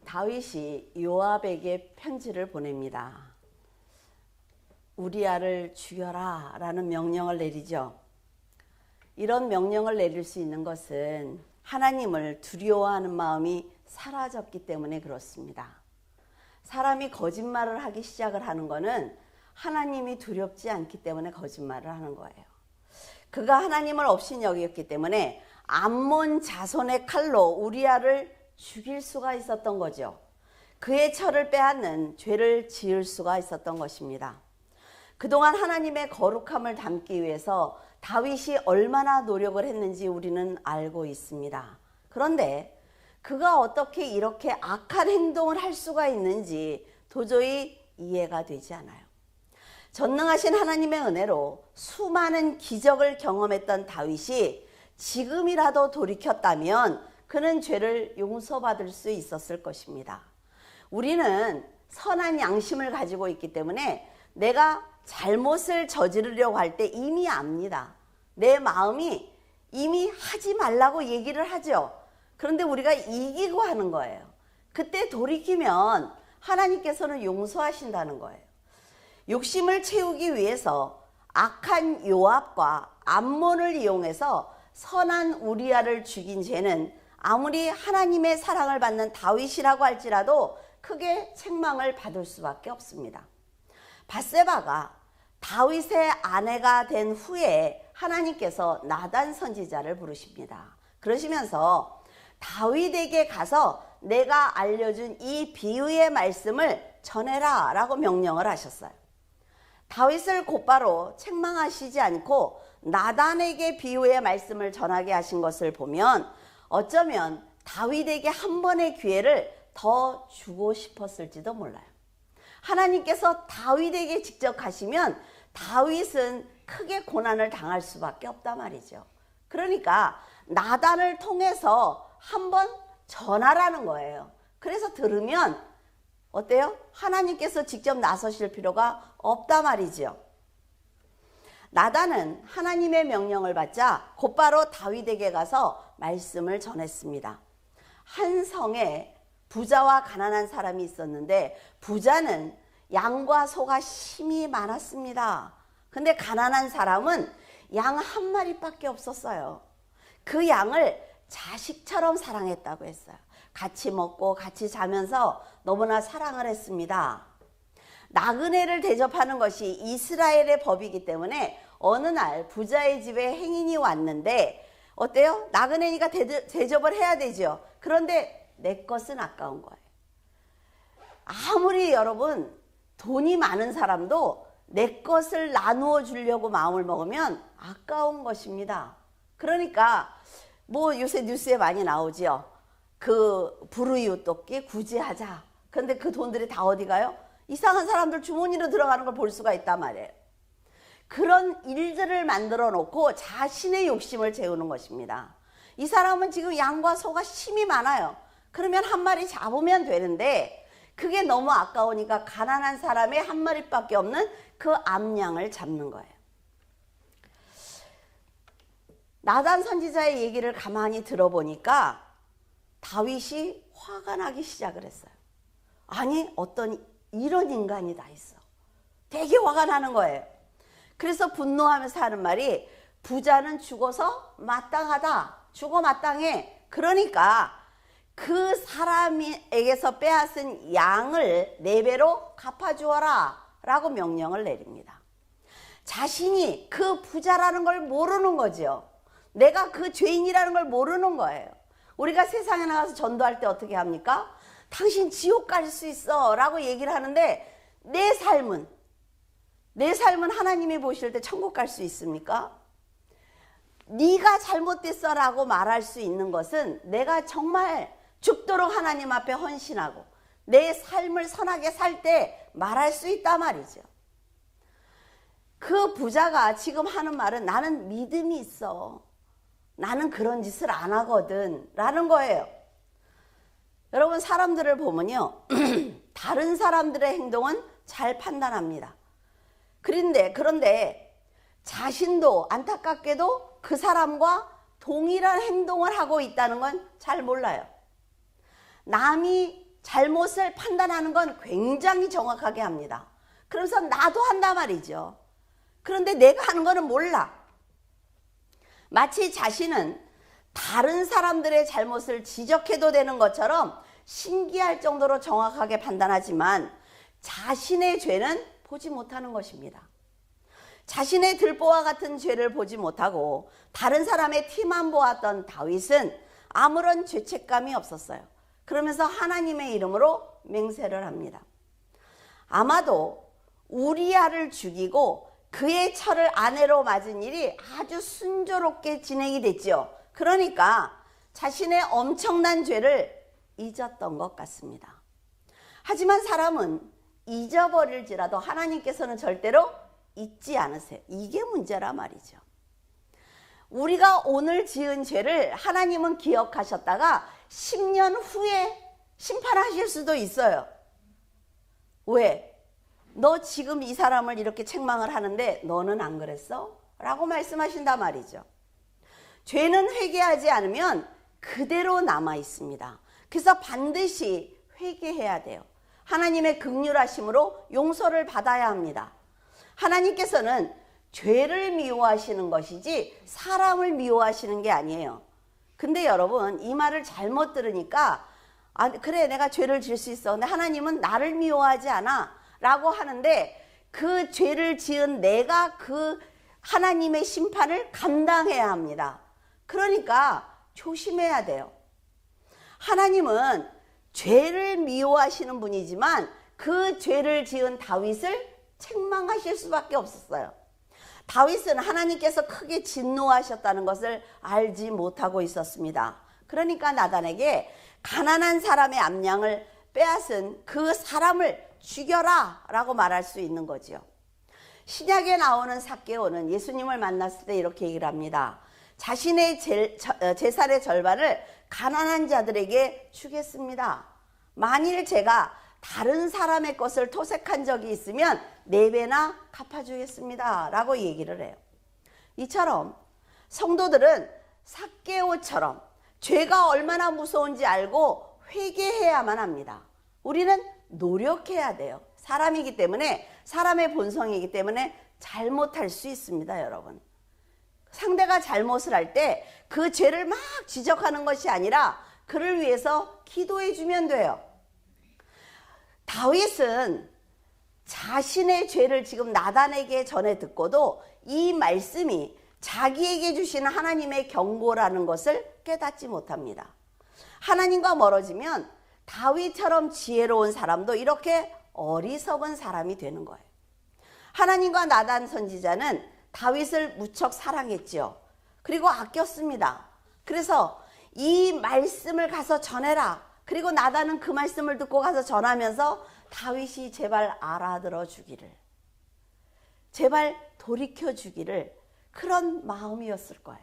다윗이 요압에게 편지를 보냅니다. 우리아를 죽여라 라는 명령을 내리죠. 이런 명령을 내릴 수 있는 것은 하나님을 두려워하는 마음이 사라졌기 때문에 그렇습니다. 사람이 거짓말을 하기 시작을 하는 것은 하나님이 두렵지 않기 때문에 거짓말을 하는 거예요. 그가 하나님을 없이 여겼기 때문에 암몬 자손의 칼로 우리아를 죽일 수가 있었던 거죠. 그의 철을 빼앗는 죄를 지을 수가 있었던 것입니다. 그동안 하나님의 거룩함을 담기 위해서 다윗이 얼마나 노력을 했는지 우리는 알고 있습니다. 그런데 그가 어떻게 이렇게 악한 행동을 할 수가 있는지 도저히 이해가 되지 않아요. 전능하신 하나님의 은혜로 수많은 기적을 경험했던 다윗이 지금이라도 돌이켰다면 그는 죄를 용서받을 수 있었을 것입니다. 우리는 선한 양심을 가지고 있기 때문에 내가 잘못을 저지르려고 할 때 이미 압니다. 내 마음이 이미 하지 말라고 얘기를 하죠. 그런데 우리가 이기고 하는 거예요. 그때 돌이키면 하나님께서는 용서하신다는 거예요. 욕심을 채우기 위해서 악한 요압과 암몬을 이용해서 선한 우리아를 죽인 죄는 아무리 하나님의 사랑을 받는 다윗이라고 할지라도 크게 책망을 받을 수밖에 없습니다. 밧세바가 다윗의 아내가 된 후에 하나님께서 나단 선지자를 부르십니다. 그러시면서 다윗에게 가서 내가 알려준 이 비유의 말씀을 전해라 라고 명령을 하셨어요. 다윗을 곧바로 책망하시지 않고 나단에게 비유의 말씀을 전하게 하신 것을 보면 어쩌면 다윗에게 한 번의 기회를 더 주고 싶었을지도 몰라요. 하나님께서 다윗에게 직접 가시면 다윗은 크게 고난을 당할 수밖에 없단 말이죠. 그러니까 나단을 통해서 한번 전하라는 거예요. 그래서 들으면 어때요? 하나님께서 직접 나서실 필요가 없단 말이죠. 나단은 하나님의 명령을 받자 곧바로 다윗에게 가서 말씀을 전했습니다. 한 성에 부자와 가난한 사람이 있었는데 부자는 양과 소가 심히 많았습니다. 근데 가난한 사람은 양 한 마리밖에 없었어요. 그 양을 자식처럼 사랑했다고 했어요. 같이 먹고 같이 자면서 너무나 사랑을 했습니다. 나그네를 대접하는 것이 이스라엘의 법이기 때문에 어느 날 부자의 집에 행인이 왔는데 어때요? 나그네니까 대접을 해야 되죠. 그런데 내 것은 아까운 거예요. 아무리 여러분 돈이 많은 사람도 내 것을 나누어 주려고 마음을 먹으면 아까운 것입니다. 그러니까 뭐 요새 뉴스에 많이 나오죠. 그 불우이웃 돕기 구제하자. 그런데 그 돈들이 다 어디 가요? 이상한 사람들 주머니로 들어가는 걸 볼 수가 있단 말이에요. 그런 일들을 만들어 놓고 자신의 욕심을 채우는 것입니다. 이 사람은 지금 양과 소가 심히 많아요. 그러면 한 마리 잡으면 되는데 그게 너무 아까우니까 가난한 사람의 한 마리밖에 없는 그 암양을 잡는 거예요. 나단 선지자의 얘기를 가만히 들어보니까 다윗이 화가 나기 시작을 했어요. 아니 어떤 이런 인간이 다 있어. 되게 화가 나는 거예요. 그래서 분노하면서 하는 말이 부자는 죽어서 마땅하다. 죽어 마땅해. 그러니까 그 사람에게서 빼앗은 양을 4배로 갚아주어라 라고 명령을 내립니다. 자신이 그 부자라는 걸 모르는 거죠. 내가 그 죄인이라는 걸 모르는 거예요. 우리가 세상에 나가서 전도할 때 어떻게 합니까? 당신 지옥 갈 수 있어 라고 얘기를 하는데 내 삶은 하나님이 보실 때 천국 갈 수 있습니까? 네가 잘못됐어 라고 말할 수 있는 것은 내가 정말 죽도록 하나님 앞에 헌신하고 내 삶을 선하게 살 때 말할 수 있단 말이죠. 그 부자가 지금 하는 말은 나는 믿음이 있어. 나는 그런 짓을 안 하거든 라는 거예요. 여러분 사람들을 보면요. 다른 사람들의 행동은 잘 판단합니다. 그런데 자신도 안타깝게도 그 사람과 동일한 행동을 하고 있다는 건 잘 몰라요. 남이 잘못을 판단하는 건 굉장히 정확하게 합니다. 그러면서 나도 한단 말이죠. 그런데 내가 하는 거는 몰라. 마치 자신은 다른 사람들의 잘못을 지적해도 되는 것처럼 신기할 정도로 정확하게 판단하지만 자신의 죄는 보지 못하는 것입니다. 자신의 들보와 같은 죄를 보지 못하고 다른 사람의 티만 보았던 다윗은 아무런 죄책감이 없었어요. 그러면서 하나님의 이름으로 맹세를 합니다. 아마도 우리아를 죽이고 그의 처를 아내로 맞은 일이 아주 순조롭게 진행이 됐죠. 그러니까 자신의 엄청난 죄를 잊었던 것 같습니다. 하지만 사람은 잊어버릴지라도 하나님께서는 절대로 잊지 않으세요. 이게 문제라 말이죠. 우리가 오늘 지은 죄를 하나님은 기억하셨다가 10년 후에 심판하실 수도 있어요. 왜? 너 지금 이 사람을 이렇게 책망을 하는데 너는 안 그랬어? 라고 말씀하신단 말이죠. 죄는 회개하지 않으면 그대로 남아 있습니다. 그래서 반드시 회개해야 돼요. 하나님의 긍휼하심으로 용서를 받아야 합니다. 하나님께서는 죄를 미워하시는 것이지 사람을 미워하시는 게 아니에요. 근데 여러분, 이 말을 잘못 들으니까 그래, 내가 죄를 지을 수 있어. 근데 하나님은 나를 미워하지 않아 라고 하는데 그 죄를 지은 내가 그 하나님의 심판을 감당해야 합니다. 그러니까 조심해야 돼요. 하나님은 죄를 미워하시는 분이지만 그 죄를 지은 다윗을 책망하실 수밖에 없었어요. 다윗은 하나님께서 크게 진노하셨다는 것을 알지 못하고 있었습니다. 그러니까 나단에게 가난한 사람의 암양을 빼앗은 그 사람을 죽여라 라고 말할 수 있는 거죠. 신약에 나오는 삭개오는 예수님을 만났을 때 이렇게 얘기를 합니다. 자신의 재산의 절반을 가난한 자들에게 주겠습니다. 만일 제가 다른 사람의 것을 토색한 적이 있으면 4배나 갚아주겠습니다 라고 얘기를 해요. 이처럼 성도들은 삭개오처럼 죄가 얼마나 무서운지 알고 회개해야만 합니다. 우리는 노력해야 돼요. 사람이기 때문에, 사람의 본성이기 때문에 잘못할 수 있습니다, 여러분. 상대가 잘못을 할 때 그 죄를 막 지적하는 것이 아니라 그를 위해서 기도해 주면 돼요. 다윗은 자신의 죄를 지금 나단에게 전해 듣고도 이 말씀이 자기에게 주시는 하나님의 경고라는 것을 깨닫지 못합니다. 하나님과 멀어지면 다윗처럼 지혜로운 사람도 이렇게 어리석은 사람이 되는 거예요. 하나님과 나단 선지자는 다윗을 무척 사랑했죠. 그리고 아꼈습니다. 그래서 이 말씀을 가서 전해라. 그리고 나단은 그 말씀을 듣고 가서 전하면서 다윗이 제발 알아들어 주기를, 제발 돌이켜 주기를, 그런 마음이었을 거예요.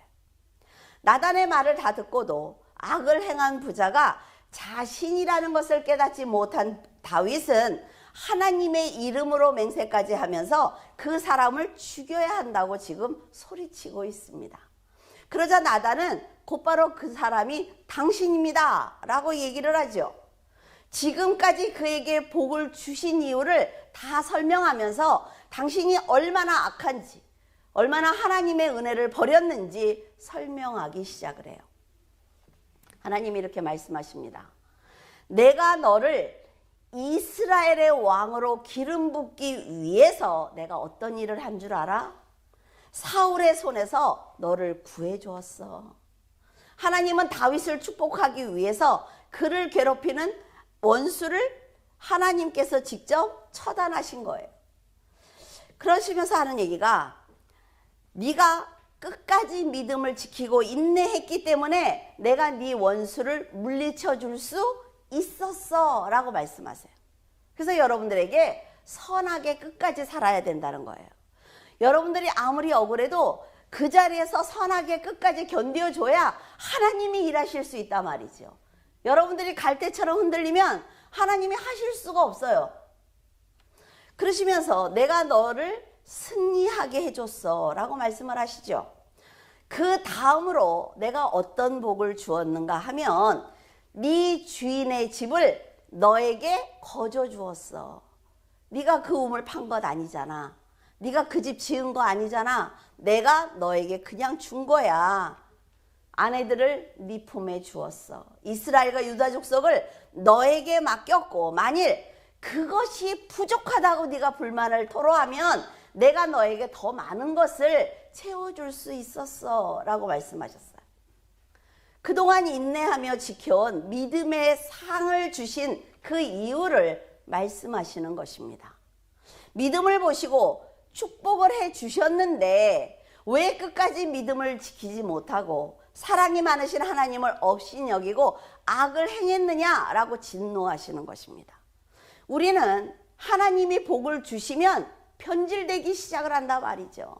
나단의 말을 다 듣고도 악을 행한 부자가 자신이라는 것을 깨닫지 못한 다윗은 하나님의 이름으로 맹세까지 하면서 그 사람을 죽여야 한다고 지금 소리치고 있습니다. 그러자 나단은 곧바로 그 사람이 당신입니다 라고 얘기를 하죠. 지금까지 그에게 복을 주신 이유를 다 설명하면서 당신이 얼마나 악한지, 얼마나 하나님의 은혜를 버렸는지 설명하기 시작을 해요. 하나님이 이렇게 말씀하십니다. 내가 너를 이스라엘의 왕으로 기름 붓기 위해서 내가 어떤 일을 한 줄 알아? 사울의 손에서 너를 구해 주었어. 하나님은 다윗을 축복하기 위해서 그를 괴롭히는 원수를 하나님께서 직접 처단하신 거예요. 그러시면서 하는 얘기가, 네가 끝까지 믿음을 지키고 인내했기 때문에 내가 네 원수를 물리쳐 줄 수 있었어 라고 말씀하세요. 그래서 여러분들에게 선하게 끝까지 살아야 된다는 거예요. 여러분들이 아무리 억울해도 그 자리에서 선하게 끝까지 견뎌줘야 하나님이 일하실 수 있단 말이죠. 여러분들이 갈대처럼 흔들리면 하나님이 하실 수가 없어요. 그러시면서 내가 너를 승리하게 해줬어 라고 말씀을 하시죠. 그 다음으로 내가 어떤 복을 주었는가 하면 네 주인의 집을 너에게 거저 주었어. 네가 그 우물 판 것 아니잖아. 네가 그 집 지은 거 아니잖아. 내가 너에게 그냥 준 거야. 아내들을 네 품에 주었어. 이스라엘과 유다 족속을 너에게 맡겼고 만일 그것이 부족하다고 네가 불만을 토로하면 내가 너에게 더 많은 것을 채워줄 수 있었어 라고 말씀하셨어요. 그동안 인내하며 지켜온 믿음의 상을 주신 그 이유를 말씀하시는 것입니다. 믿음을 보시고 축복을 해 주셨는데 왜 끝까지 믿음을 지키지 못하고 사랑이 많으신 하나님을 업신여기고 악을 행했느냐라고 진노하시는 것입니다. 우리는 하나님이 복을 주시면 변질되기 시작을 한다 말이죠.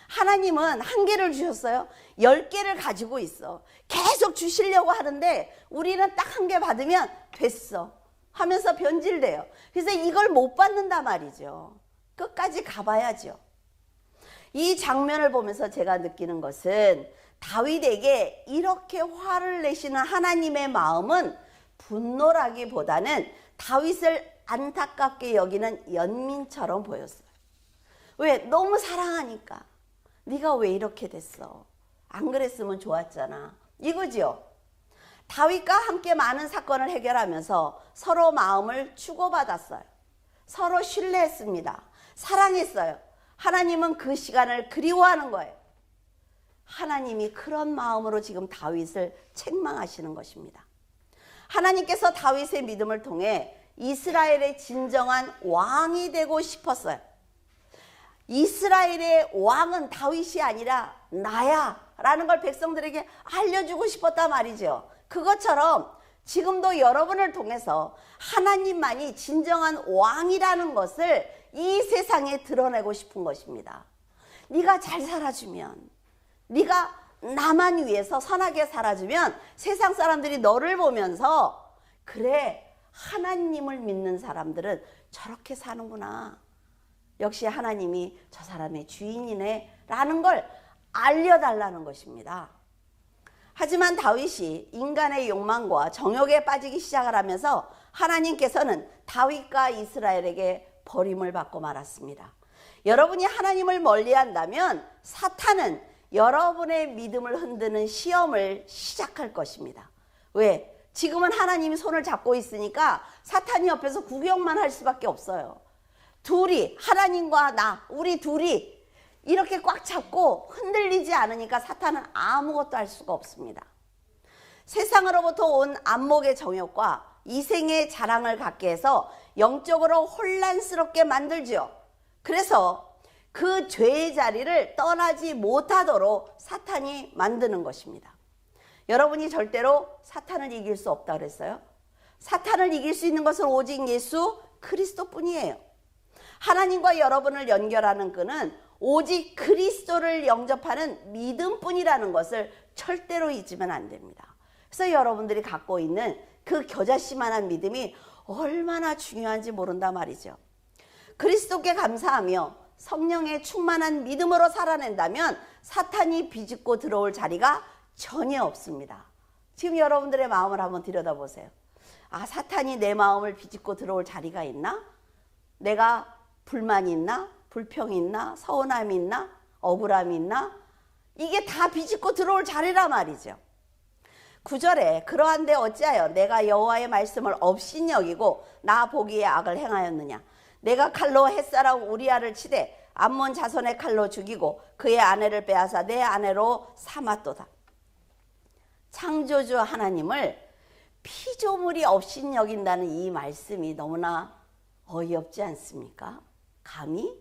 하나님은 한 개를 주셨어요. 10개를 가지고 있어. 계속 주시려고 하는데 우리는 딱 한 개 받으면 됐어 하면서 변질돼요. 그래서 이걸 못 받는다 말이죠. 끝까지 가봐야죠. 이 장면을 보면서 제가 느끼는 것은 다윗에게 이렇게 화를 내시는 하나님의 마음은 분노라기보다는 다윗을 안타깝게 여기는 연민처럼 보였어요. 왜? 너무 사랑하니까. 네가 왜 이렇게 됐어? 안 그랬으면 좋았잖아. 이거지요. 다윗과 함께 많은 사건을 해결하면서 서로 마음을 주고받았어요. 서로 신뢰했습니다. 사랑했어요. 하나님은 그 시간을 그리워하는 거예요. 하나님이 그런 마음으로 지금 다윗을 책망하시는 것입니다. 하나님께서 다윗의 믿음을 통해 이스라엘의 진정한 왕이 되고 싶었어요. 이스라엘의 왕은 다윗이 아니라 나야 라는 걸 백성들에게 알려주고 싶었단 말이죠. 그것처럼 지금도 여러분을 통해서 하나님만이 진정한 왕이라는 것을 이 세상에 드러내고 싶은 것입니다. 네가 잘 살아주면, 네가 나만 위해서 선하게 살아주면 세상 사람들이 너를 보면서 그래, 하나님을 믿는 사람들은 저렇게 사는구나. 역시 하나님이 저 사람의 주인이네 라는 걸 알려달라는 것입니다. 하지만 다윗이 인간의 욕망과 정욕에 빠지기 시작을 하면서 하나님께서는 다윗과 이스라엘에게 버림을 받고 말았습니다. 여러분이 하나님을 멀리한다면 사탄은 여러분의 믿음을 흔드는 시험을 시작할 것입니다. 왜? 지금은 하나님이 손을 잡고 있으니까 사탄이 옆에서 구경만 할 수밖에 없어요. 둘이, 하나님과 나, 우리 둘이 이렇게 꽉 잡고 흔들리지 않으니까 사탄은 아무것도 할 수가 없습니다. 세상으로부터 온 안목의 정욕과 이생의 자랑을 갖게 해서 영적으로 혼란스럽게 만들죠. 그래서 그 죄의 자리를 떠나지 못하도록 사탄이 만드는 것입니다. 여러분이 절대로 사탄을 이길 수 없다 그랬어요. 사탄을 이길 수 있는 것은 오직 예수 그리스도뿐이에요. 하나님과 여러분을 연결하는 끈은 오직 그리스도를 영접하는 믿음뿐이라는 것을 절대로 잊으면 안 됩니다. 그래서 여러분들이 갖고 있는 그 겨자씨만한 믿음이 얼마나 중요한지 모른다 말이죠. 그리스도께 감사하며 성령의 충만한 믿음으로 살아낸다면 사탄이 비집고 들어올 자리가 전혀 없습니다. 지금 여러분들의 마음을 한번 들여다보세요. 아, 사탄이 내 마음을 비집고 들어올 자리가 있나? 내가 불만이 있나? 불평이 있나? 서운함이 있나? 억울함이 있나? 이게 다 비집고 들어올 자리라 말이죠. 9절에 그러한데 어찌하여 내가 여호와의 말씀을 업신여기고 나 보기에 악을 행하였느냐? 내가 칼로 햇사람 우리아를 치되 암몬 자손의 칼로 죽이고 그의 아내를 빼앗아 내 아내로 삼았도다. 창조주 하나님을 피조물이 업신여긴다는 이 말씀이 너무나 어이없지 않습니까? 감히?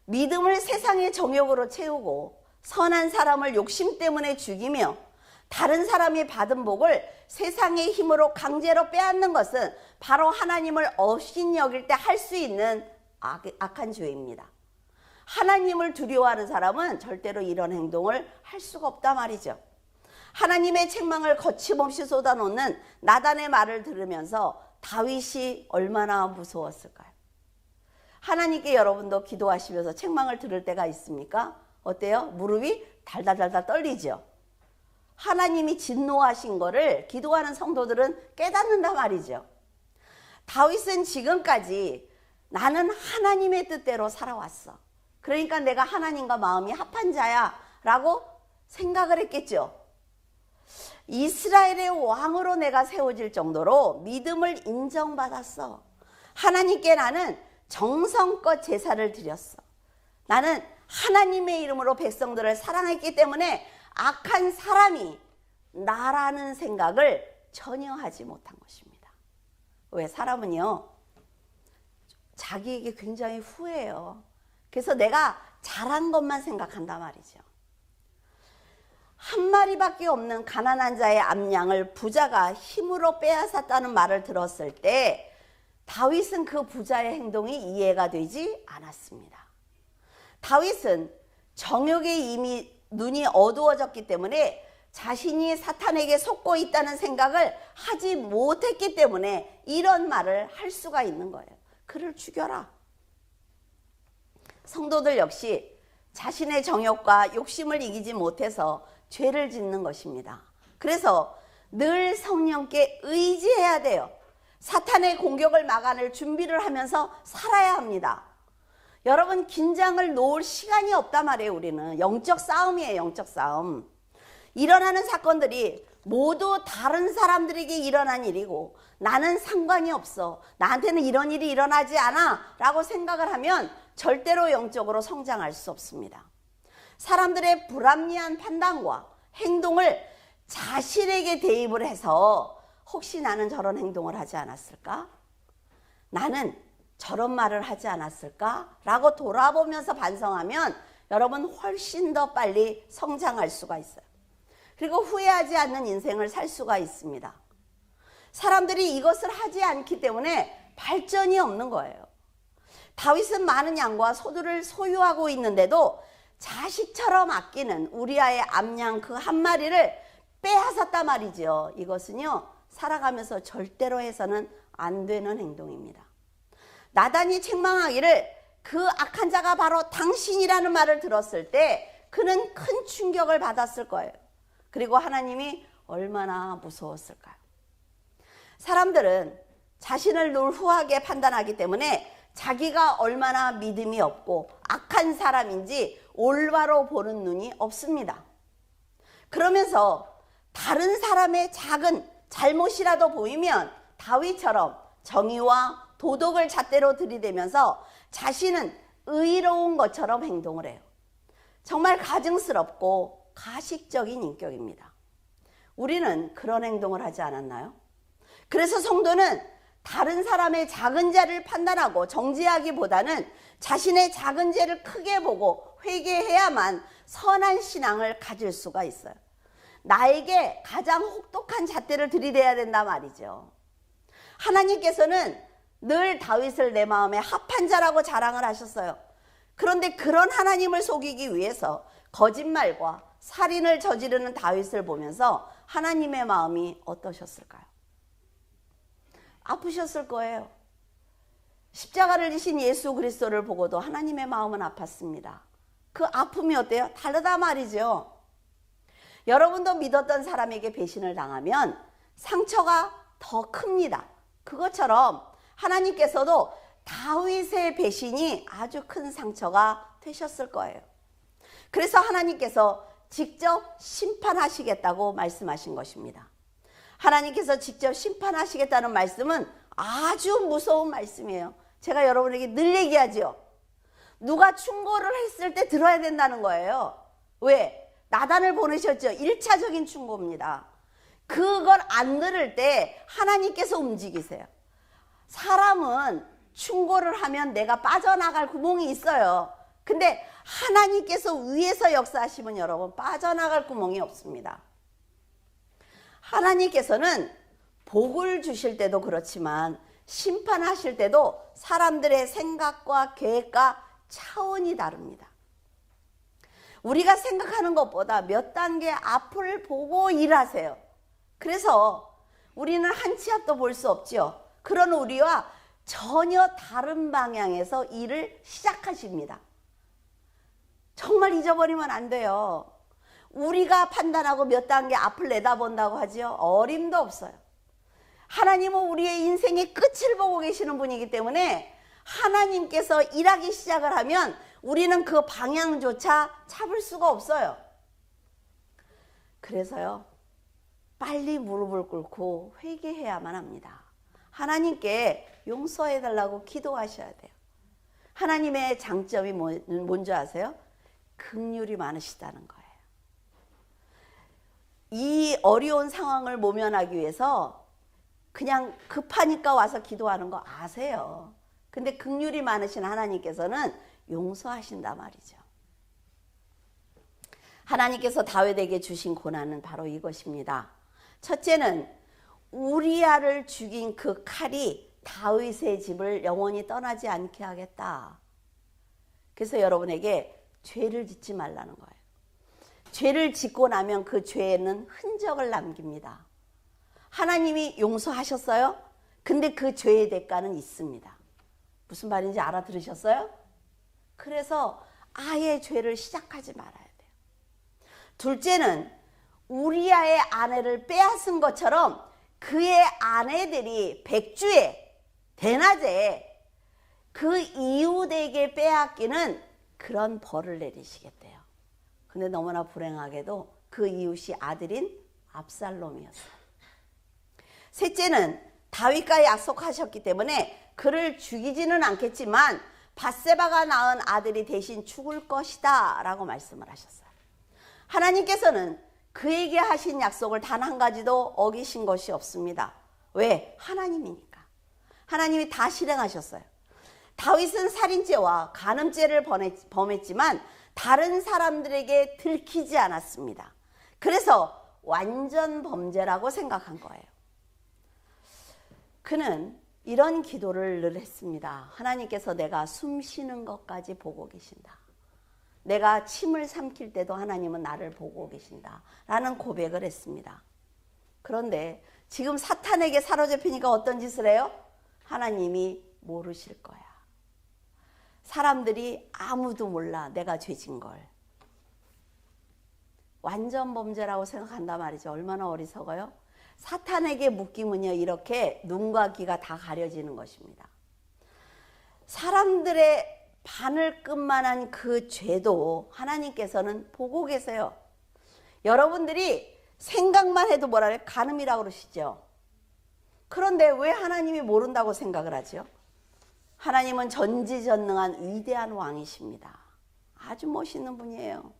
믿음을 세상의 정욕으로 채우고 선한 사람을 욕심 때문에 죽이며 다른 사람이 받은 복을 세상의 힘으로 강제로 빼앗는 것은 바로 하나님을 업신여길 때 할 수 있는 악한 죄입니다. 하나님을 두려워하는 사람은 절대로 이런 행동을 할 수가 없다 말이죠. 하나님의 책망을 거침없이 쏟아놓는 나단의 말을 들으면서 다윗이 얼마나 무서웠을까요? 하나님께 여러분도 기도하시면서 책망을 들을 때가 있습니까? 어때요? 무릎이 달달달달 떨리죠? 하나님이 진노하신 거를 기도하는 성도들은 깨닫는단 말이죠. 다윗은 지금까지 나는 하나님의 뜻대로 살아왔어. 그러니까 내가 하나님과 마음이 합한 자야 라고 생각을 했겠죠. 이스라엘의 왕으로 내가 세워질 정도로 믿음을 인정받았어. 하나님께 나는 정성껏 제사를 드렸어. 나는 하나님의 이름으로 백성들을 사랑했기 때문에 악한 사람이 나라는 생각을 전혀 하지 못한 것입니다. 왜? 사람은요, 자기에게 굉장히 후회해요. 그래서 내가 잘한 것만 생각한단 말이죠. 한 마리밖에 없는 가난한 자의 암양을 부자가 힘으로 빼앗았다는 말을 들었을 때 다윗은 그 부자의 행동이 이해가 되지 않았습니다. 다윗은 정욕에 이미 눈이 어두워졌기 때문에 자신이 사탄에게 속고 있다는 생각을 하지 못했기 때문에 이런 말을 할 수가 있는 거예요. 그를 죽여라. 성도들 역시 자신의 정욕과 욕심을 이기지 못해서 죄를 짓는 것입니다. 그래서 늘 성령께 의지해야 돼요. 사탄의 공격을 막아낼 준비를 하면서 살아야 합니다. 여러분, 긴장을 놓을 시간이 없단 말이에요. 우리는 영적 싸움이에요. 영적 싸움. 일어나는 사건들이 모두 다른 사람들에게 일어난 일이고 나는 상관이 없어, 나한테는 이런 일이 일어나지 않아 라고 생각을 하면 절대로 영적으로 성장할 수 없습니다. 사람들의 불합리한 판단과 행동을 자신에게 대입을 해서 혹시 나는 저런 행동을 하지 않았을까? 나는 저런 말을 하지 않았을까? 라고 돌아보면서 반성하면 여러분 훨씬 더 빨리 성장할 수가 있어요. 그리고 후회하지 않는 인생을 살 수가 있습니다. 사람들이 이것을 하지 않기 때문에 발전이 없는 거예요. 다윗은 많은 양과 소들을 소유하고 있는데도 자식처럼 아끼는 우리아의 암양 그 한 마리를 빼앗았단 말이죠. 이것은요, 살아가면서 절대로 해서는 안 되는 행동입니다. 나단이 책망하기를 그 악한 자가 바로 당신이라는 말을 들었을 때 그는 큰 충격을 받았을 거예요. 그리고 하나님이 얼마나 무서웠을까요? 사람들은 자신을 늘 후하게 판단하기 때문에 자기가 얼마나 믿음이 없고 악한 사람인지 올바로 보는 눈이 없습니다. 그러면서 다른 사람의 작은 잘못이라도 보이면 다윗처럼 정의와 도덕을 잣대로 들이대면서 자신은 의로운 것처럼 행동을 해요. 정말 가증스럽고 가식적인 인격입니다. 우리는 그런 행동을 하지 않았나요? 그래서 성도는 다른 사람의 작은 죄를 판단하고 정죄하기보다는 자신의 작은 죄를 크게 보고 회개해야만 선한 신앙을 가질 수가 있어요. 나에게 가장 혹독한 잣대를 들이대야 된단 말이죠. 하나님께서는 늘 다윗을 내 마음에 합한 자라고 자랑을 하셨어요. 그런데 그런 하나님을 속이기 위해서 거짓말과 살인을 저지르는 다윗을 보면서 하나님의 마음이 어떠셨을까요? 아프셨을 거예요. 십자가를 지신 예수 그리스도를 보고도 하나님의 마음은 아팠습니다. 그 아픔이 어때요? 다르다 말이죠. 여러분도 믿었던 사람에게 배신을 당하면 상처가 더 큽니다. 그것처럼 하나님께서도 다윗의 배신이 아주 큰 상처가 되셨을 거예요. 그래서 하나님께서 직접 심판하시겠다고 말씀하신 것입니다. 하나님께서 직접 심판하시겠다는 말씀은 아주 무서운 말씀이에요. 제가 여러분에게 늘 얘기하죠. 누가 충고를 했을 때 들어야 된다는 거예요. 왜? 나단을 보내셨죠. 1차적인 충고입니다. 그걸 안 들을 때 하나님께서 움직이세요. 사람은 충고를 하면 내가 빠져나갈 구멍이 있어요. 근데 하나님께서 위에서 역사하시면 여러분 빠져나갈 구멍이 없습니다. 하나님께서는 복을 주실 때도 그렇지만 심판하실 때도 사람들의 생각과 계획과 차원이 다릅니다. 우리가 생각하는 것보다 몇 단계 앞을 보고 일하세요. 그래서 우리는 한 치 앞도 볼 수 없죠. 그런 우리와 전혀 다른 방향에서 일을 시작하십니다. 정말 잊어버리면 안 돼요. 우리가 판단하고 몇 단계 앞을 내다본다고 하지요. 어림도 없어요. 하나님은 우리의 인생의 끝을 보고 계시는 분이기 때문에 하나님께서 일하기 시작을 하면 우리는 그 방향조차 잡을 수가 없어요. 그래서요, 빨리 무릎을 꿇고 회개해야만 합니다. 하나님께 용서해달라고 기도하셔야 돼요. 하나님의 장점이 뭔지 아세요? 긍휼이 많으시다는 거예요. 이 어려운 상황을 모면하기 위해서 그냥 급하니까 와서 기도하는 거 아세요. 근데 긍휼이 많으신 하나님께서는 용서하신단 말이죠. 하나님께서 다윗에게 주신 고난은 바로 이것입니다. 첫째는 우리아를 죽인 그 칼이 다윗의 집을 영원히 떠나지 않게 하겠다. 그래서 여러분에게 죄를 짓지 말라는 거예요. 죄를 짓고 나면 그 죄에는 흔적을 남깁니다. 하나님이 용서하셨어요? 근데 그 죄의 대가는 있습니다. 무슨 말인지 알아들으셨어요? 그래서 아예 죄를 시작하지 말아야 돼요. 둘째는 우리아의 아내를 빼앗은 것처럼 그의 아내들이 백주에 대낮에 그 이웃에게 빼앗기는 그런 벌을 내리시겠대요. 근데 너무나 불행하게도 그 이웃이 아들인 압살롬이었어요. 셋째는 다윗과 약속하셨기 때문에 그를 죽이지는 않겠지만 밧세바가 낳은 아들이 대신 죽을 것이다 라고 말씀을 하셨어요. 하나님께서는 그에게 하신 약속을 단 한 가지도 어기신 것이 없습니다. 왜? 하나님이니까. 하나님이 다 실행하셨어요. 다윗은 살인죄와 간음죄를 범했지만 다른 사람들에게 들키지 않았습니다. 그래서 완전 범죄라고 생각한 거예요. 그는 이런 기도를 늘 했습니다. 하나님께서 내가 숨 쉬는 것까지 보고 계신다. 내가 침을 삼킬 때도 하나님은 나를 보고 계신다 라는 고백을 했습니다. 그런데 지금 사탄에게 사로잡히니까 어떤 짓을 해요? 하나님이 모르실 거야. 사람들이 아무도 몰라 내가 죄진 걸. 완전 범죄라고 생각한단 말이죠. 얼마나 어리석어요? 사탄에게 묶이면요 이렇게 눈과 귀가 다 가려지는 것입니다. 사람들의 바늘끝만한 그 죄도 하나님께서는 보고 계세요. 여러분들이 생각만 해도 뭐라 그래요? 간음이라고 그러시죠. 그런데 왜 하나님이 모른다고 생각을 하죠? 하나님은 전지전능한 위대한 왕이십니다. 아주 멋있는 분이에요.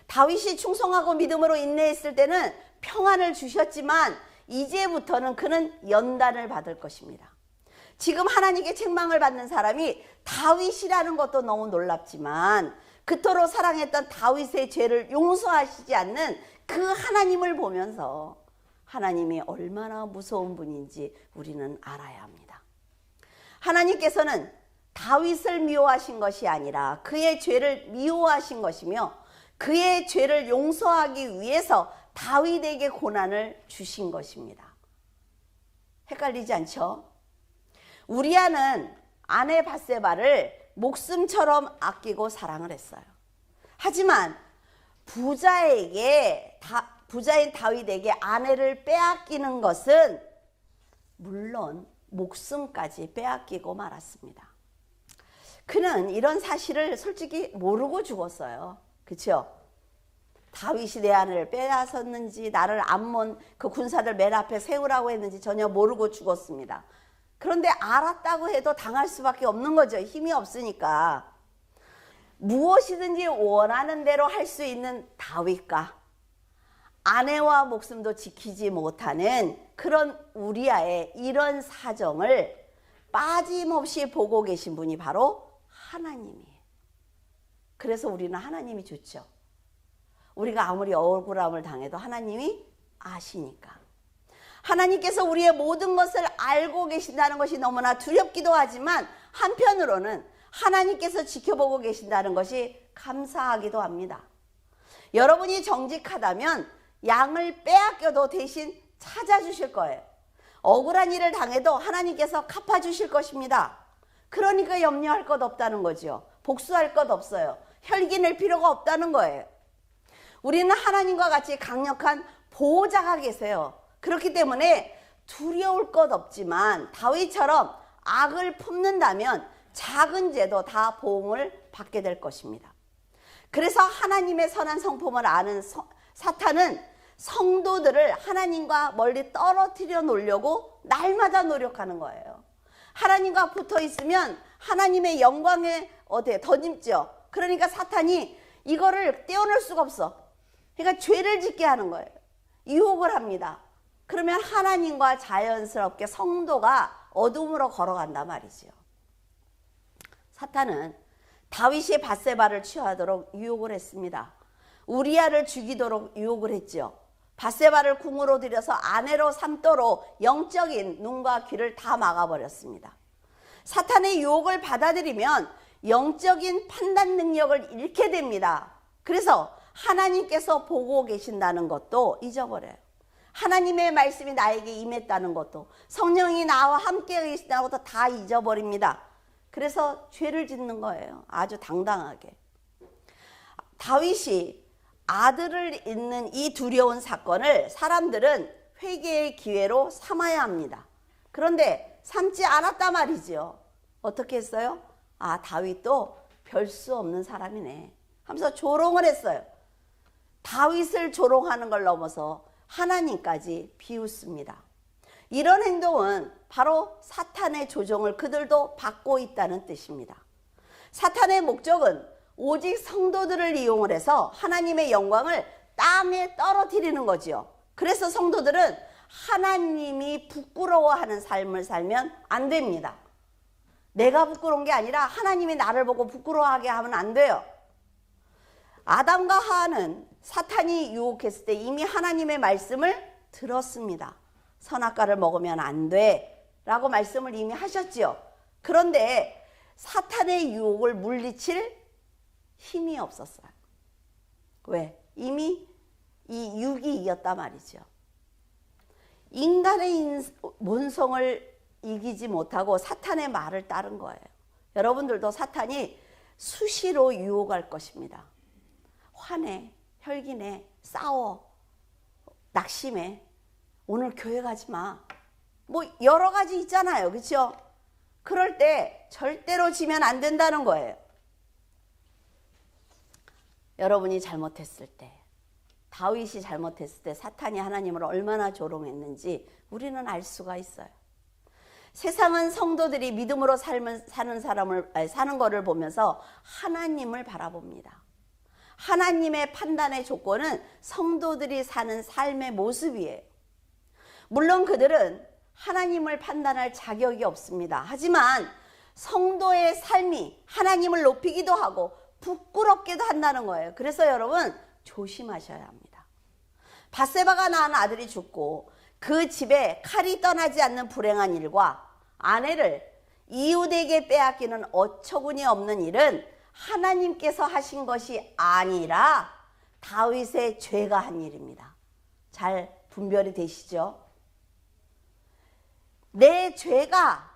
다윗이 충성하고 믿음으로 인내했을 때는 평안을 주셨지만 이제부터는 그는 연단을 받을 것입니다. 지금 하나님께 책망을 받는 사람이 다윗이라는 것도 너무 놀랍지만 그토록 사랑했던 다윗의 죄를 용서하시지 않는 그 하나님을 보면서 하나님이 얼마나 무서운 분인지 우리는 알아야 합니다. 하나님께서는 다윗을 미워하신 것이 아니라 그의 죄를 미워하신 것이며 그의 죄를 용서하기 위해서 다윗에게 고난을 주신 것입니다. 헷갈리지 않죠? 우리아는 아내 밧세바를 목숨처럼 아끼고 사랑을 했어요. 하지만 부자인 다윗에게 아내를 빼앗기는 것은 물론 목숨까지 빼앗기고 말았습니다. 그는 이런 사실을 솔직히 모르고 죽었어요. 그렇죠? 다윗이 내 아내를 빼앗았는지 나를 암몬 그 군사들 맨 앞에 세우라고 했는지 전혀 모르고 죽었습니다. 그런데 알았다고 해도 당할 수밖에 없는 거죠. 힘이 없으니까. 무엇이든지 원하는 대로 할 수 있는 다윗과 아내와 목숨도 지키지 못하는 그런 우리아의 이런 사정을 빠짐없이 보고 계신 분이 바로 하나님이에요. 그래서 우리는 하나님이 좋죠. 우리가 아무리 억울함을 당해도 하나님이 아시니까. 하나님께서 우리의 모든 것을 알고 계신다는 것이 너무나 두렵기도 하지만 한편으로는 하나님께서 지켜보고 계신다는 것이 감사하기도 합니다. 여러분이 정직하다면 양을 빼앗겨도 대신 찾아주실 거예요. 억울한 일을 당해도 하나님께서 갚아주실 것입니다. 그러니까 염려할 것 없다는 거죠. 복수할 것 없어요. 혈기 낼 필요가 없다는 거예요. 우리는 하나님과 같이 강력한 보호자가 계세요. 그렇기 때문에 두려울 것 없지만 다윗처럼 악을 품는다면 작은 죄도 다 보응을 받게 될 것입니다. 그래서 하나님의 선한 성품을 아는 사탄은 성도들을 하나님과 멀리 떨어뜨려 놓으려고 날마다 노력하는 거예요. 하나님과 붙어 있으면 하나님의 영광에 덧입죠. 그러니까 사탄이 이거를 떼어낼 수가 없어. 그러니까 죄를 짓게 하는 거예요. 유혹을 합니다. 그러면 하나님과 자연스럽게 성도가 어둠으로 걸어간단 말이죠. 사탄은 다윗이 밧세바를 취하도록 유혹을 했습니다. 우리아를 죽이도록 유혹을 했죠. 밧세바를 궁으로 들여서 아내로 삼도록 영적인 눈과 귀를 다 막아버렸습니다. 사탄의 유혹을 받아들이면 영적인 판단 능력을 잃게 됩니다. 그래서 하나님께서 보고 계신다는 것도 잊어버려요. 하나님의 말씀이 나에게 임했다는 것도, 성령이 나와 함께 계신다는 것도 다 잊어버립니다. 그래서 죄를 짓는 거예요. 아주 당당하게. 다윗이 아들을 잃는 이 두려운 사건을 사람들은 회개의 기회로 삼아야 합니다. 그런데 삼지 않았단 말이죠. 어떻게 했어요? 아, 다윗도 별 수 없는 사람이네 하면서 조롱을 했어요. 다윗을 조롱하는 걸 넘어서 하나님까지 비웃습니다. 이런 행동은 바로 사탄의 조종을 그들도 받고 있다는 뜻입니다. 사탄의 목적은 오직 성도들을 이용을 해서 하나님의 영광을 땅에 떨어뜨리는 거지요. 그래서 성도들은 하나님이 부끄러워하는 삶을 살면 안 됩니다. 내가 부끄러운 게 아니라 하나님이 나를 보고 부끄러워하게 하면 안 돼요. 아담과 하와는 사탄이 유혹했을 때 이미 하나님의 말씀을 들었습니다. 선악과를 먹으면 안 돼 라고 말씀을 이미 하셨지요. 그런데 사탄의 유혹을 물리칠 힘이 없었어요. 왜? 이미 이 육이 이겼단 말이죠. 인간의 본성을 이기지 못하고 사탄의 말을 따른 거예요. 여러분들도 사탄이 수시로 유혹할 것입니다. 화내, 혈기내, 싸워, 낙심해, 오늘 교회 가지 마. 뭐 여러 가지 있잖아요. 그렇죠? 그럴 때 절대로 지면 안 된다는 거예요. 여러분이 잘못했을 때, 다윗이 잘못했을 때 사탄이 하나님을 얼마나 조롱했는지 우리는 알 수가 있어요. 세상은 성도들이 믿음으로 사는 거를 보면서 하나님을 바라봅니다. 하나님의 판단의 조건은 성도들이 사는 삶의 모습이에요. 물론 그들은 하나님을 판단할 자격이 없습니다. 하지만 성도의 삶이 하나님을 높이기도 하고 부끄럽게도 한다는 거예요. 그래서 여러분 조심하셔야 합니다. 밧세바가 낳은 아들이 죽고 그 집에 칼이 떠나지 않는 불행한 일과 아내를 이웃에게 빼앗기는 어처구니 없는 일은 하나님께서 하신 것이 아니라 다윗의 죄가 한 일입니다. 잘 분별이 되시죠? 내 죄가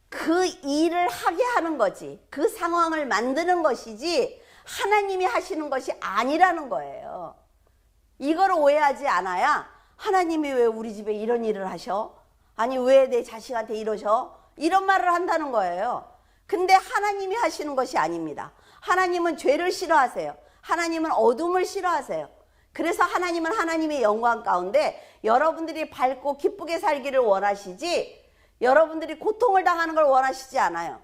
그 일을 하게 하는 거지, 그 상황을 만드는 것이지 하나님이 하시는 것이 아니라는 거예요. 이걸 오해하지 않아야 하나님이 왜 우리 집에 이런 일을 하셔? 아니 왜 내 자식한테 이러셔? 이런 말을 한다는 거예요. 근데 하나님이 하시는 것이 아닙니다. 하나님은 죄를 싫어하세요. 하나님은 어둠을 싫어하세요. 그래서 하나님은 하나님의 영광 가운데 여러분들이 밝고 기쁘게 살기를 원하시지, 여러분들이 고통을 당하는 걸 원하시지 않아요.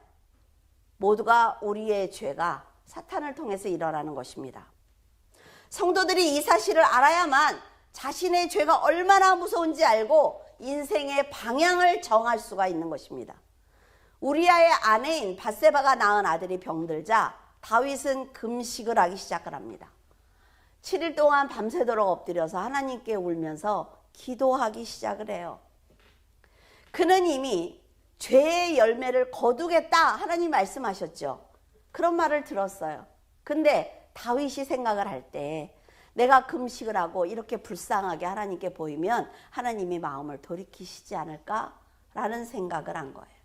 모두가 우리의 죄가 사탄을 통해서 일어나는 것입니다. 성도들이 이 사실을 알아야만 자신의 죄가 얼마나 무서운지 알고 인생의 방향을 정할 수가 있는 것입니다. 우리아의 아내인 밧세바가 낳은 아들이 병들자 다윗은 금식을 하기 시작을 합니다. 7일 동안 밤새도록 엎드려서 하나님께 울면서 기도하기 시작을 해요. 그는 이미 죄의 열매를 거두겠다 하나님 말씀하셨죠. 그런 말을 들었어요. 근데 다윗이 생각을 할 때 내가 금식을 하고 이렇게 불쌍하게 하나님께 보이면 하나님이 마음을 돌이키시지 않을까라는 생각을 한 거예요.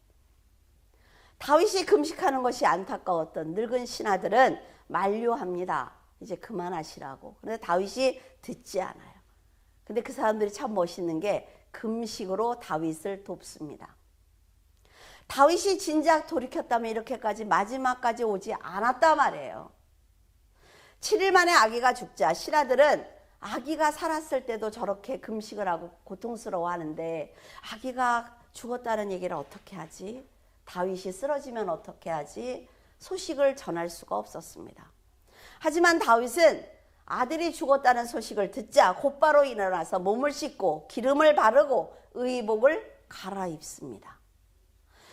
다윗이 금식하는 것이 안타까웠던 늙은 신하들은 만류합니다. 이제 그만하시라고. 그런데 다윗이 듣지 않아요. 근데 그 사람들이 참 멋있는 게 금식으로 다윗을 돕습니다. 다윗이 진작 돌이켰다면 이렇게까지 마지막까지 오지 않았단 말이에요. 7일 만에 아기가 죽자 신하들은 아기가 살았을 때도 저렇게 금식을 하고 고통스러워하는데 아기가 죽었다는 얘기를 어떻게 하지? 다윗이 쓰러지면 어떻게 하지? 소식을 전할 수가 없었습니다. 하지만 다윗은 아들이 죽었다는 소식을 듣자 곧바로 일어나서 몸을 씻고 기름을 바르고 의복을 갈아입습니다.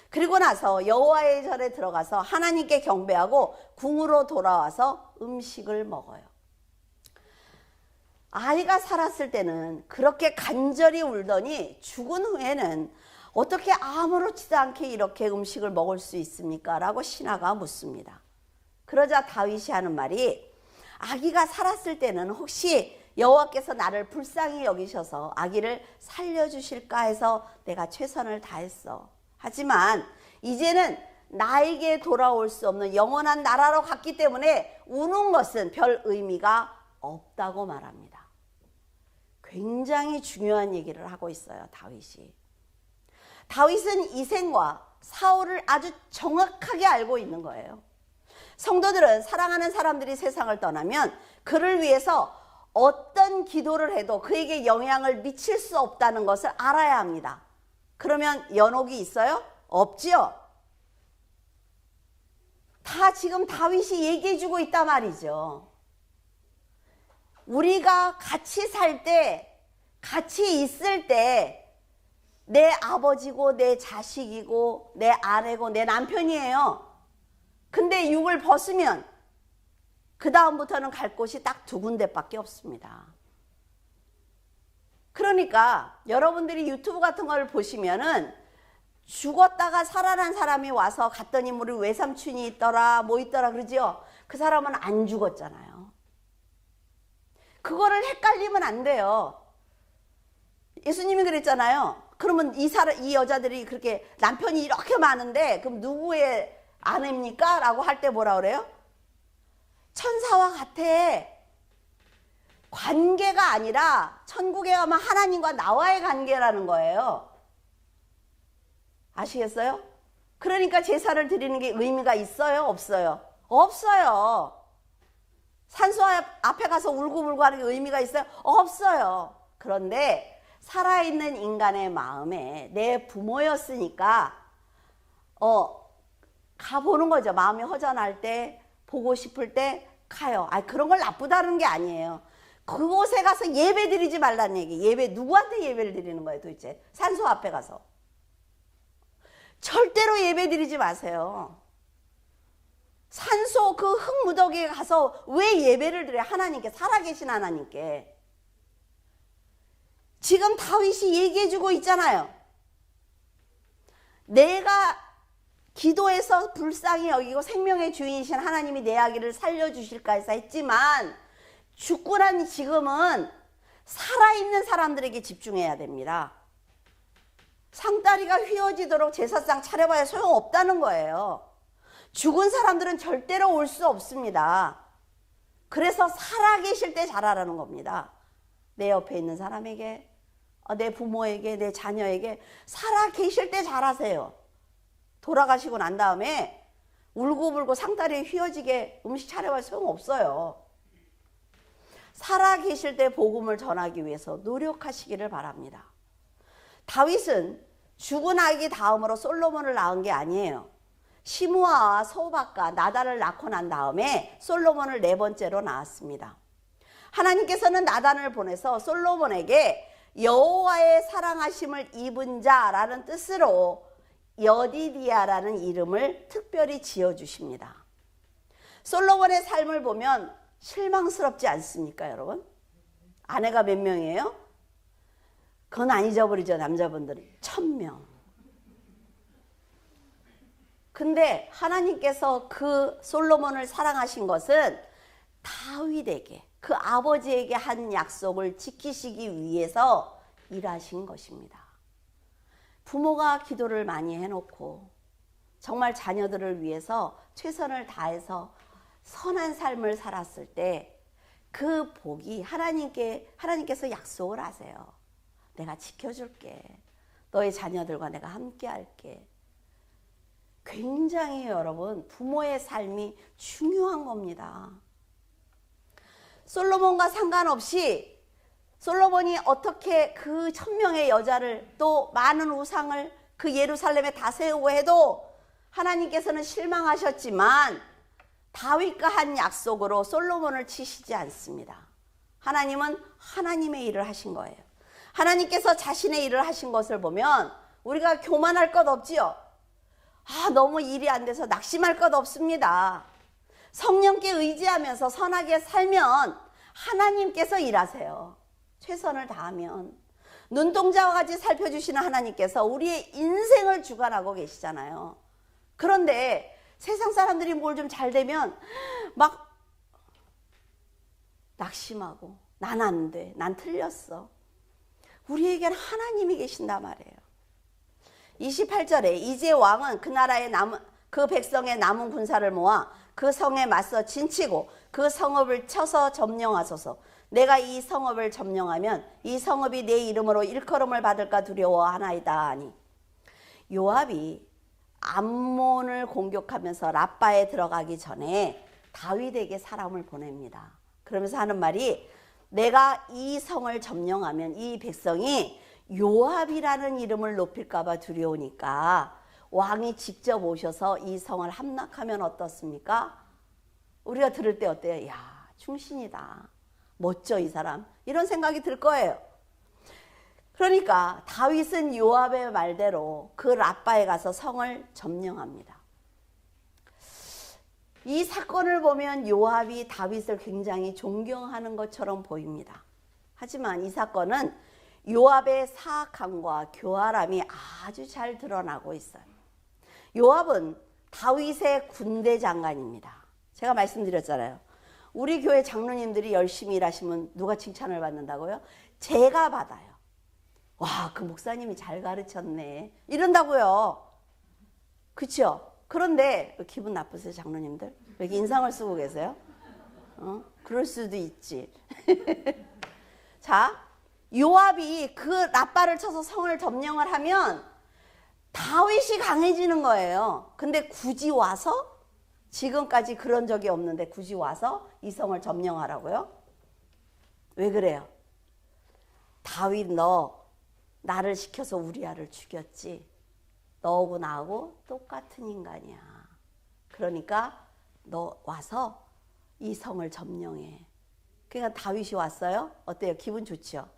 그리고 나서 여호와의 절에 들어가서 하나님께 경배하고 궁으로 돌아와서 음식을 먹어요. 아이가 살았을 때는 그렇게 간절히 울더니 죽은 후에는 어떻게 아무렇지도 않게 이렇게 음식을 먹을 수 있습니까? 라고 신하가 묻습니다. 그러자 다윗이 하는 말이 아기가 살았을 때는 혹시 여호와께서 나를 불쌍히 여기셔서 아기를 살려주실까 해서 내가 최선을 다했어. 하지만 이제는 나에게 돌아올 수 없는 영원한 나라로 갔기 때문에 우는 것은 별 의미가 없다고 말합니다. 굉장히 중요한 얘기를 하고 있어요, 다윗이. 다윗은 이생과 사울을 아주 정확하게 알고 있는 거예요. 성도들은 사랑하는 사람들이 세상을 떠나면 그를 위해서 어떤 기도를 해도 그에게 영향을 미칠 수 없다는 것을 알아야 합니다. 그러면 연옥이 있어요? 없지요. 다 지금 다윗이 얘기해주고 있단 말이죠. 우리가 같이 살 때, 같이 있을 때 내 아버지고 내 자식이고 내 아내고 내 남편이에요. 근데 육을 벗으면 그 다음부터는 갈 곳이 딱 두 군데밖에 없습니다. 그러니까 여러분들이 유튜브 같은 걸 보시면은 죽었다가 살아난 사람이 와서 갔더니 우리 외삼촌이 있더라 뭐 있더라 그러지요. 그 사람은 안 죽었잖아요. 그거를 헷갈리면 안 돼요. 예수님이 그랬잖아요. 그러면 이 여자들이 그렇게 남편이 이렇게 많은데 그럼 누구의 아내입니까? 라고 할 때 뭐라 그래요? 천사와 같아. 관계가 아니라 천국에 가면 하나님과 나와의 관계라는 거예요. 아시겠어요? 그러니까 제사를 드리는 게 의미가 있어요? 없어요? 없어요. 산소 앞에 가서 울고불고 하는 게 의미가 있어요? 없어요. 그런데 살아있는 인간의 마음에 내 부모였으니까 가보는 거죠. 마음이 허전할 때, 보고 싶을 때 가요. 그런 걸 나쁘다는 게 아니에요. 그곳에 가서 예배 드리지 말라는 얘기. 누구한테 예배를 드리는 거예요 도대체? 산소 앞에 가서. 절대로 예배 드리지 마세요. 산소 그 흙무더기에 가서 왜 예배를 드려요? 하나님께, 살아계신 하나님께. 지금 다윗이 얘기해주고 있잖아요. 내가 기도해서 불쌍히 여기고 생명의 주인이신 하나님이 내 아기를 살려주실까 해서 했지만 죽고 난 지금은 살아있는 사람들에게 집중해야 됩니다. 상다리가 휘어지도록 제사상 차려봐야 소용없다는 거예요. 죽은 사람들은 절대로 올 수 없습니다. 그래서 살아계실 때 잘하라는 겁니다. 내 옆에 있는 사람에게, 내 부모에게, 내 자녀에게 살아계실 때 잘하세요. 돌아가시고 난 다음에 울고불고 상다리에 휘어지게 음식 차려봐야 소용없어요. 살아계실 때 복음을 전하기 위해서 노력하시기를 바랍니다. 다윗은 죽은 아기 다음으로 솔로몬을 낳은 게 아니에요. 시므아와 소박과 나단을 낳고 난 다음에 솔로몬을 네 번째로 낳았습니다. 하나님께서는 나단을 보내서 솔로몬에게 여호와의 사랑하심을 입은 자라는 뜻으로 여디디아라는 이름을 특별히 지어주십니다. 솔로몬의 삶을 보면 실망스럽지 않습니까, 여러분? 아내가 몇 명이에요? 그건 안 잊어버리죠, 남자분들은. 1000명. 근데 하나님께서 그 솔로몬을 사랑하신 것은 다윗에게, 그 아버지에게 한 약속을 지키시기 위해서 일하신 것입니다. 부모가 기도를 많이 해놓고 정말 자녀들을 위해서 최선을 다해서 선한 삶을 살았을 때 그 복이 하나님께서 약속을 하세요. 내가 지켜줄게. 너의 자녀들과 내가 함께 할게. 굉장히 여러분 부모의 삶이 중요한 겁니다. 솔로몬과 상관없이 솔로몬이 어떻게 그 1000명의 여자를 또 많은 우상을 그 예루살렘에 다 세우고 해도 하나님께서는 실망하셨지만 다윗과 한 약속으로 솔로몬을 치시지 않습니다. 하나님은 하나님의 일을 하신 거예요. 하나님께서 자신의 일을 하신 것을 보면 우리가 교만할 것 없지요. 너무 일이 안 돼서 낙심할 것 없습니다. 성령께 의지하면서 선하게 살면 하나님께서 일하세요. 최선을 다하면. 눈동자와 같이 살펴주시는 하나님께서 우리의 인생을 주관하고 계시잖아요. 그런데 세상 사람들이 뭘 좀 잘 되면 막 낙심하고 난 안 돼, 난 틀렸어. 우리에게는 하나님이 계신단 말이에요. 28절에 이제 왕은 그 나라의 그 백성의 남은 군사를 모아 그 성에 맞서 진치고 그 성읍을 쳐서 점령하소서. 내가 이 성읍을 점령하면 이 성읍이 내 이름으로 일컬음을 받을까 두려워하나이다 하니, 요압이 암몬을 공격하면서 랍바에 들어가기 전에 다윗에게 사람을 보냅니다. 그러면서 하는 말이, 내가 이 성을 점령하면 이 백성이 요압이라는 이름을 높일까 봐 두려우니까 왕이 직접 오셔서 이 성을 함락하면 어떻습니까? 우리가 들을 때 어때요? 야, 충신이다. 멋져 이 사람. 이런 생각이 들 거예요. 그러니까 다윗은 요압의 말대로 그 랍바에 가서 성을 점령합니다. 이 사건을 보면 요압이 다윗을 굉장히 존경하는 것처럼 보입니다. 하지만 이 사건은 요압의 사악함과 교활함이 아주 잘 드러나고 있어요. 요압은 다윗의 군대 장관입니다. 제가 말씀드렸잖아요. 우리 교회 장로님들이 열심히 일하시면 누가 칭찬을 받는다고요? 제가 받아요. 와, 그 목사님이 잘 가르쳤네. 이런다고요. 그렇죠? 그런데 기분 나쁘세요, 장로님들? 왜 이렇게 인상을 쓰고 계세요? 그럴 수도 있지. 자, 요압이 그 랍바를 쳐서 성을 점령을 하면 다윗이 강해지는 거예요. 근데 굳이 와서, 지금까지 그런 적이 없는데 굳이 와서 이 성을 점령하라고요? 왜 그래요? 다윗, 너 나를 시켜서 우리아를 죽였지. 너하고 나하고 똑같은 인간이야. 그러니까 너 와서 이 성을 점령해. 그러니까 다윗이 왔어요. 어때요? 기분 좋죠?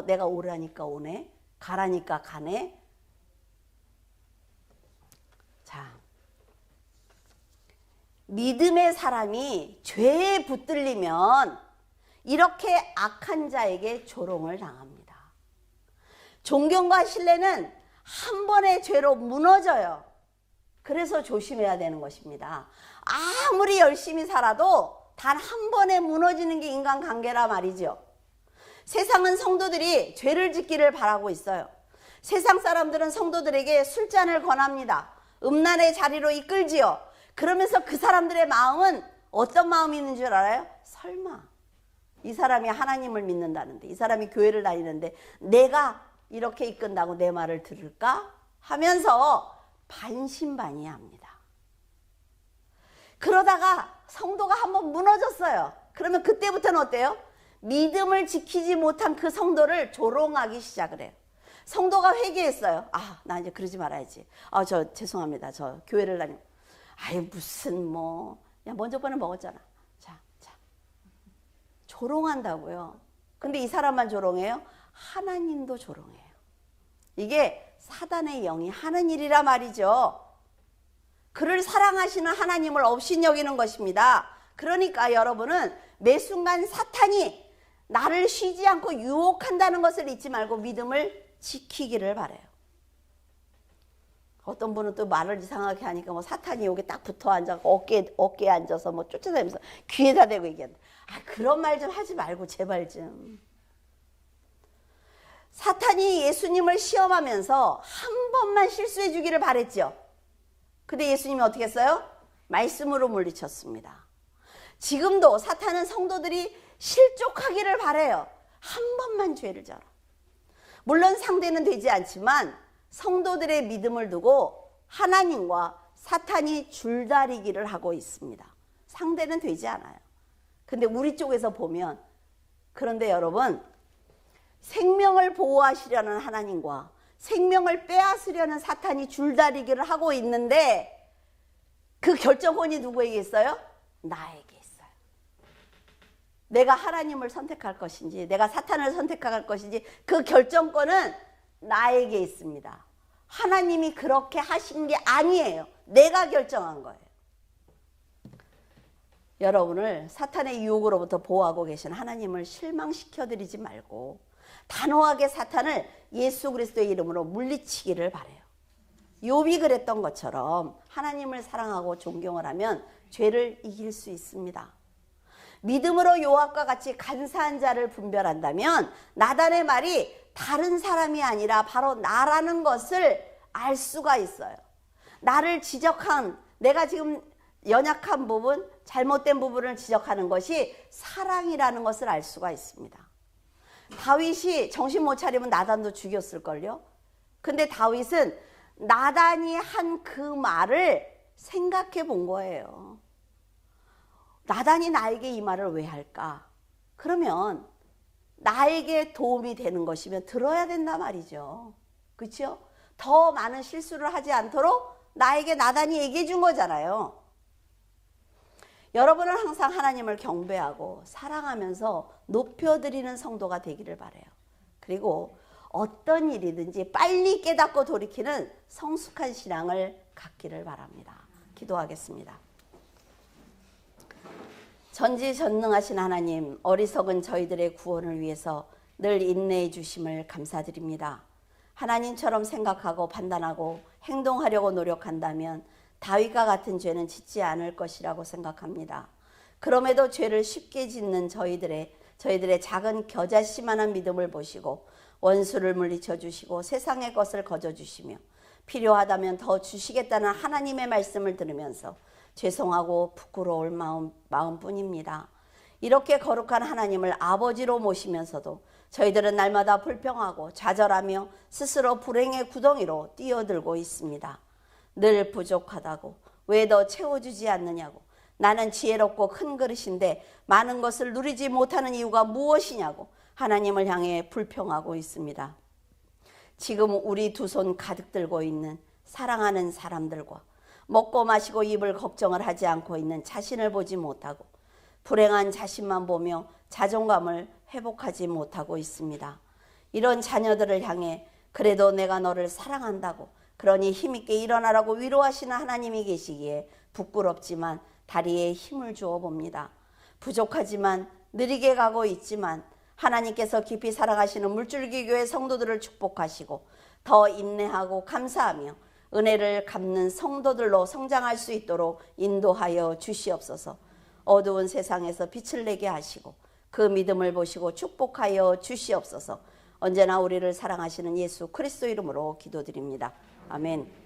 내가 오라니까 오네. 가라니까 가네. 자, 믿음의 사람이 죄에 붙들리면 이렇게 악한 자에게 조롱을 당합니다. 존경과 신뢰는 한 번의 죄로 무너져요. 그래서 조심해야 되는 것입니다. 아무리 열심히 살아도 단 한 번에 무너지는 게 인간관계라 말이죠. 세상은 성도들이 죄를 짓기를 바라고 있어요. 세상 사람들은 성도들에게 술잔을 권합니다. 음란의 자리로 이끌지요. 그러면서 그 사람들의 마음은 어떤 마음이 있는 줄 알아요? 설마 이 사람이 하나님을 믿는다는데, 이 사람이 교회를 다니는데 내가 이렇게 이끈다고 내 말을 들을까? 하면서 반신반의합니다. 그러다가 성도가 한번 무너졌어요. 그러면 그때부터는 어때요? 믿음을 지키지 못한 그 성도를 조롱하기 시작을 해요. 성도가 회개했어요. 나 이제 그러지 말아야지. 저 죄송합니다. 저 교회를 다니고. 무슨 야, 먼저 번에 먹었잖아. 자. 조롱한다고요. 근데 이 사람만 조롱해요? 하나님도 조롱해요. 이게 사단의 영이 하는 일이라 말이죠. 그를 사랑하시는 하나님을 업신여기는 것입니다. 그러니까 여러분은 매 순간 사탄이 나를 쉬지 않고 유혹한다는 것을 잊지 말고 믿음을 지키기를 바라요. 어떤 분은 또 말을 이상하게 하니까 사탄이 여기 딱 붙어 앉아서 어깨에 앉아서 쫓아다니면서 귀에다 대고 얘기한다. 그런 말 좀 하지 말고 제발 좀. 사탄이 예수님을 시험하면서 한 번만 실수해 주기를 바랬죠. 근데 예수님이 어떻게 했어요? 말씀으로 물리쳤습니다. 지금도 사탄은 성도들이 실족하기를 바래요. 한 번만 죄를 져라. 물론 상대는 되지 않지만 성도들의 믿음을 두고 하나님과 사탄이 줄다리기를 하고 있습니다. 상대는 되지 않아요. 근데 우리 쪽에서 보면, 그런데 여러분, 생명을 보호하시려는 하나님과 생명을 빼앗으려는 사탄이 줄다리기를 하고 있는데 그 결정권이 누구에게 있어요? 나에게 있어요. 내가 하나님을 선택할 것인지 내가 사탄을 선택할 것인지 그 결정권은 나에게 있습니다. 하나님이 그렇게 하신 게 아니에요. 내가 결정한 거예요. 여러분을 사탄의 유혹으로부터 보호하고 계신 하나님을 실망시켜드리지 말고 단호하게 사탄을 예수 그리스도의 이름으로 물리치기를 바라요. 욥이 그랬던 것처럼 하나님을 사랑하고 존경을 하면 죄를 이길 수 있습니다. 믿음으로 요압과 같이 간사한 자를 분별한다면 나단의 말이 다른 사람이 아니라 바로 나라는 것을 알 수가 있어요. 나를 지적한, 내가 지금 연약한 부분, 잘못된 부분을 지적하는 것이 사랑이라는 것을 알 수가 있습니다. 다윗이 정신 못 차리면 나단도 죽였을걸요. 근데 다윗은 나단이 한 그 말을 생각해 본 거예요. 나단이 나에게 이 말을 왜 할까? 그러면 나에게 도움이 되는 것이면 들어야 된단 말이죠. 그렇죠? 더 많은 실수를 하지 않도록 나에게 나단이 얘기해 준 거잖아요. 여러분은 항상 하나님을 경배하고 사랑하면서 높여드리는 성도가 되기를 바라요. 그리고 어떤 일이든지 빨리 깨닫고 돌이키는 성숙한 신앙을 갖기를 바랍니다. 기도하겠습니다. 전지전능하신 하나님, 어리석은 저희들의 구원을 위해서 늘 인내해 주심을 감사드립니다. 하나님처럼 생각하고 판단하고 행동하려고 노력한다면 다윗과 같은 죄는 짓지 않을 것이라고 생각합니다. 그럼에도 죄를 쉽게 짓는 저희들의 작은 겨자씨만한 믿음을 보시고 원수를 물리쳐 주시고 세상의 것을 거저 주시며 필요하다면 더 주시겠다는 하나님의 말씀을 들으면서 죄송하고 부끄러울 마음뿐입니다. 이렇게 거룩한 하나님을 아버지로 모시면서도 저희들은 날마다 불평하고 좌절하며 스스로 불행의 구덩이로 뛰어들고 있습니다. 늘 부족하다고, 왜 더 채워주지 않느냐고, 나는 지혜롭고 큰 그릇인데 많은 것을 누리지 못하는 이유가 무엇이냐고 하나님을 향해 불평하고 있습니다. 지금 우리 두 손 가득 들고 있는 사랑하는 사람들과 먹고 마시고 입을 걱정을 하지 않고 있는 자신을 보지 못하고 불행한 자신만 보며 자존감을 회복하지 못하고 있습니다. 이런 자녀들을 향해 그래도 내가 너를 사랑한다고, 그러니 힘있게 일어나라고 위로하시는 하나님이 계시기에 부끄럽지만 다리에 힘을 주어 봅니다. 부족하지만 느리게 가고 있지만 하나님께서 깊이 사랑하시는 물줄기 교회 성도들을 축복하시고 더 인내하고 감사하며 은혜를 갚는 성도들로 성장할 수 있도록 인도하여 주시옵소서. 어두운 세상에서 빛을 내게 하시고 그 믿음을 보시고 축복하여 주시옵소서. 언제나 우리를 사랑하시는 예수 그리스도 이름으로 기도드립니다. 아멘.